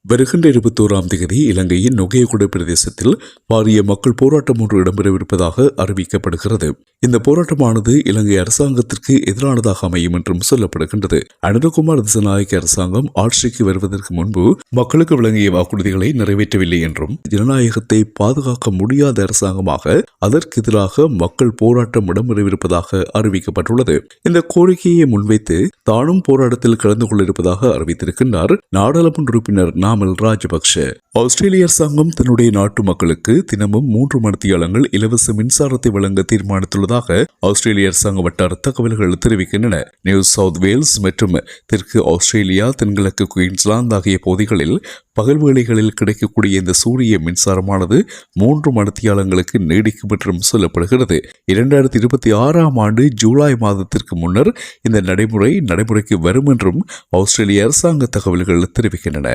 வருகின்ற 21ஆம் தேதி இலங்கையின் நுகேகுட பிரதேசத்தில் பாரிய மக்கள் போராட்டம் ஒன்று இடம்பெறவிருப்பதாக அறிவிக்கப்படுகிறது. இந்த போராட்டமானது இலங்கை அரசாங்கத்திற்கு எதிரானதாக அமையும் என்றும் சொல்லப்படுகின்றது. அனுரகுமார் திசாநாயக்க அரசாங்கம் ஆட்சிக்கு வருவதற்கு முன்பு மக்களுக்கு வழங்கிய வாக்குறுதிகளை நிறைவேற்றவில்லை என்றும், ஜனநாயகத்தை பாதுகாக்க முடியாத அரசாங்கமாக அதற்கு எதிராக மக்கள் போராட்டம் இடம்பெறவிருப்பதாக அறிவிக்கப்பட்டுள்ளது. இந்த கோரிக்கையை முன்வைத்து தானும் போராட்டத்தில் கலந்து கொள்ள இருப்பதாக அறிவித்திருக்கின்றார் நாடாளுமன்ற உறுப்பினர் நாமல் ராஜபக்ஷ. ஆஸ்திரேலிய அரசாங்கம் தன்னுடைய நாட்டு மக்களுக்கு தினமும் 3 மணித்தியாலங்கள் இலவச மின்சாரத்தை வழங்க தீர்மானித்துள்ளதாக ஆஸ்திரேலிய அரசாங்க வட்டார தகவல்கள் தெரிவிக்கின்றன. நியூ சவுத் வேல்ஸ் மற்றும் தெற்கு ஆஸ்திரேலியா, தென்கிழக்கு குயின்ஸ்லாந்து ஆகிய பகுதிகளில் பகல் வேளைகளில் கிடைக்கக்கூடிய இந்த சூரிய மின்சாரமானது 3 மணித்தியாலங்களுக்கு நீடிக்கும் என்றும் சொல்லப்படுகிறது. 2026ஆம் ஆண்டு ஜூலை மாதத்திற்கு முன்னர் இந்த நடைமுறைக்கு வரும் என்றும் ஆஸ்திரேலிய அரசாங்க தகவல்கள் தெரிவிக்கின்றன.